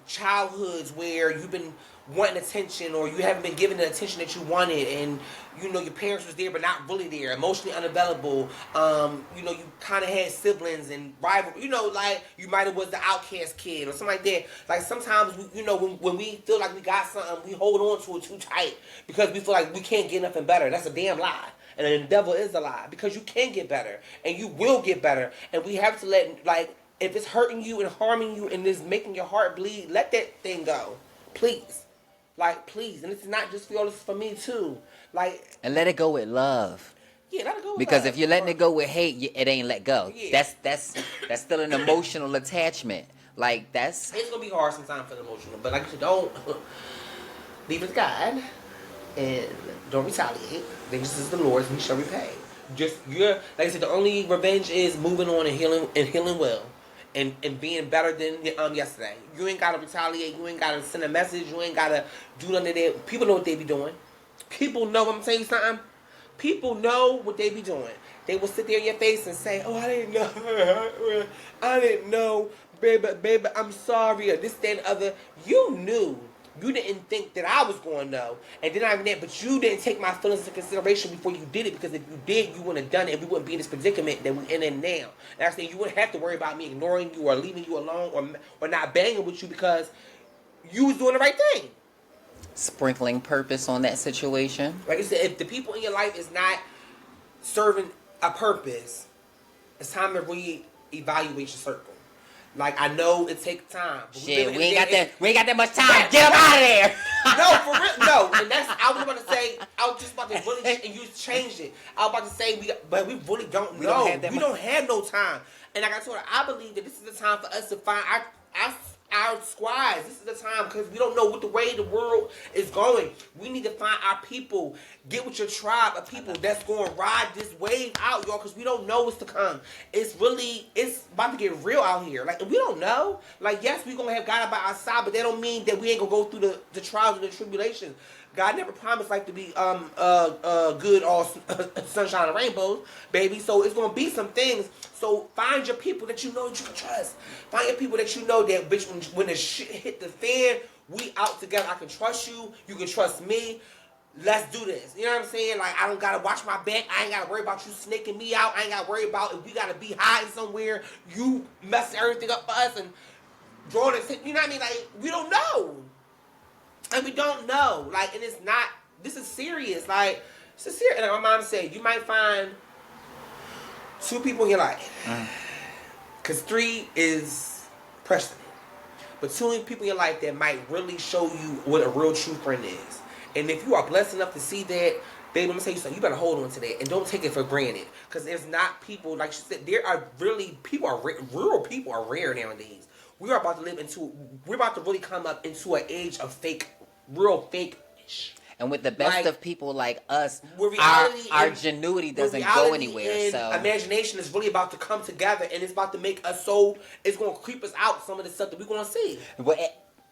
childhoods where you've been wanting attention, or you haven't been given the attention that you wanted, and your parents was there but not really there, emotionally unavailable. You kind of had siblings and rival. Like, you might have was the outcast kid or something like that. Like, sometimes when we feel like we got something, we hold on to it too tight because we feel like we can't get nothing better. That's a damn lie. And the devil is a lie, because you can get better, and you will get better. And we have to let, like, if it's hurting you and harming you and is making your heart bleed, let that thing go. Please. Like, please. And it's not just for y'all, this is for me too. Like, and let it go with love. Yeah, let it go with because love. If you're letting it go with hate, it ain't let go. Yeah. That's still an emotional attachment. Like, it's gonna be hard sometimes for the emotional, but like I said, don't leave it to God and don't retaliate. Vengeance is the Lord's, and He shall repay. Like I said, the only revenge is moving on and healing well. And being better than yesterday. You ain't gotta retaliate. You ain't gotta send a message. You ain't gotta do none of that. People know what they be doing. People know. I'm saying something. People know what they be doing. They will sit there in your face and say, "Oh, I didn't know. I didn't know, baby, I'm sorry." Or this, that, and the other. You knew. You didn't think that I was going to know. And then I'm there, but you didn't take my feelings into consideration before you did it, because if you did, you wouldn't have done it, and we wouldn't be in this predicament that we're in now. And I said, you wouldn't have to worry about me ignoring you or leaving you alone or not banging with you, because you was doing the right thing. Sprinkling purpose on that situation. Like I said, if the people in your life is not serving a purpose, it's time to reevaluate your circle. Like, I know it takes time. But shit, we ain't got that much time. Get them out of there. No, for real. No, and that's, I was about to say, I was just about to really, and you changed it. I was about to say, but we really don't know. We don't have no time. And like I told her, I believe that this is the time for us to find our squads. This is the time, because we don't know what the way the world is going. We need to find our people. Get with your tribe of people that's going to ride this wave out, y'all, because we don't know what's to come. It's about to get real out here. Like, we don't know. Like, yes, we're going to have God by our side, but that don't mean that we ain't going to go through the trials and the tribulations. God never promised life to be good, all sunshine and rainbows, baby. So it's going to be some things. So find your people that you know that you can trust. Find your people that you know that, bitch, when the shit hit the fan, we out together. I can trust you. You can trust me. Let's do this. You know what I'm saying? Like, I don't got to watch my back. I ain't got to worry about you snaking me out. I ain't got to worry about if we got to be hiding somewhere. You messing everything up for us and drawing it. You know what I mean? Like, we don't know. And we don't know. Like, and it's not, this is serious. Like, it's a serious. And my mom said, you might find 2 people in your life. Because 3 is precedent. But 2 people in your life that might really show you what a real true friend is. And if you are blessed enough to see that, baby, I'm going to tell you something. You better hold on to that. And don't take it for granted. Because there's not people, like she said, there are really, real people are rare nowadays. We're about to really come up into an age of real fake-ish. And with the best of people like us, our ingenuity doesn't go anywhere. So imagination is really about to come together, and it's about to make us so, it's going to creep us out some of the stuff that we're going to see. Well,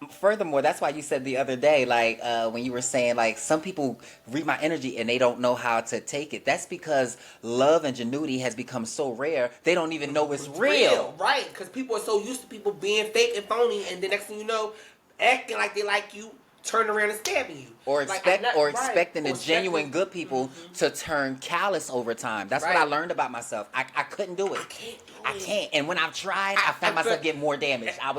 furthermore, that's why you said the other day, like, when you were saying, like, some people read my energy and they don't know how to take it. That's because love and ingenuity has become so rare, they don't even know it's real. Right, because people are so used to people being fake and phony, and the next thing you know, acting like they like you, turn around and stabbing you. Or expecting the genuine good people to turn callous over time. That's what I learned about myself. I couldn't do it. I can't. And when I've tried, I found myself getting more damaged. And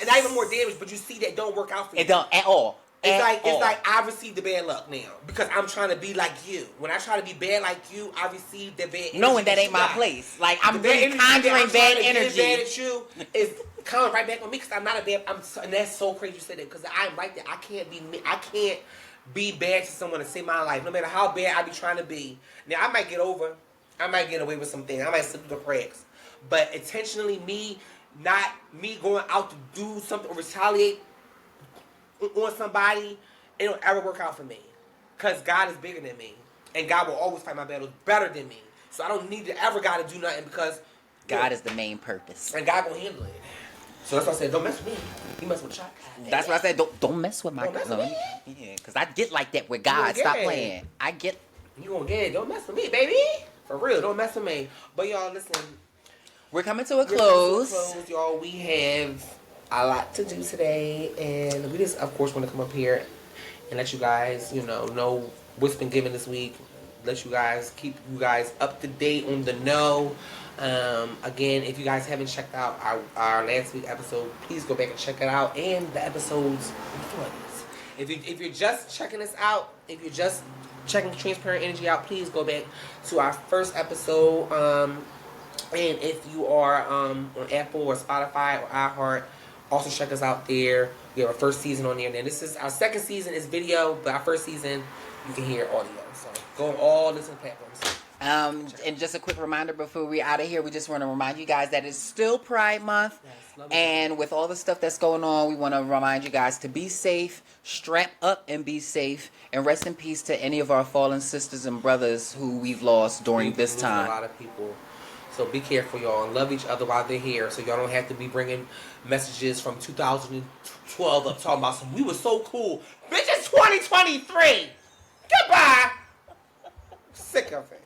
not even more damage, but you see that don't work out for you. It don't at all. It's like I received the bad luck now because I'm trying to be like you. When I try to be bad like you, I receive the bad energy. Knowing that ain't my place. Like, I'm really conjuring bad energy. Bad at you is coming right back on me because I'm not a bad. And that's so crazy you said that because I'm like that. I can't be bad to someone to save my life, no matter how bad I be trying to be. Now I might get away with some things. I might slip through the cracks, but intentionally not me going out to do something or retaliate on somebody, it don't ever work out for me. Because God is bigger than me. And God will always fight my battles better than me. So I don't need to ever got to do nothing because God is the main purpose. And God will handle it. So that's why I said, don't mess with me. You mess with Chuck. That's what I said. Don't mess with my God. Yeah, because I get like that with God. Stop playing. You gonna get it. Don't mess with me, baby. For real, don't mess with me. But y'all, listen. We're coming to a close. Y'all. We have a lot to do today, and we just, of course, want to come up here and let you guys, know what's been given this week. Let you guys keep you guys up to date on the know. Again, if you guys haven't checked out our last week episode, please go back and check it out, and the episodes before this. If you're just checking us out, if you're just checking Transparent Energy out, please go back to our first episode. And if you are on Apple or Spotify or iHeart, also check us out there. We have our first season on there. Now, this is our second season is video, but our first season, you can hear audio. So go on all different platforms. And just a quick reminder before we're out of here, we just want to remind you guys that it's still Pride Month. Yes, and with all the stuff that's going on, we want to remind you guys to be safe, strap up and be safe, and rest in peace to any of our fallen sisters and brothers who we've lost during this time. A lot of people. So be careful, y'all, and love each other while they're here, so y'all don't have to be bringing messages from 2012 up talking about we were so cool. Bitch, it's 2023. Goodbye. sick of it.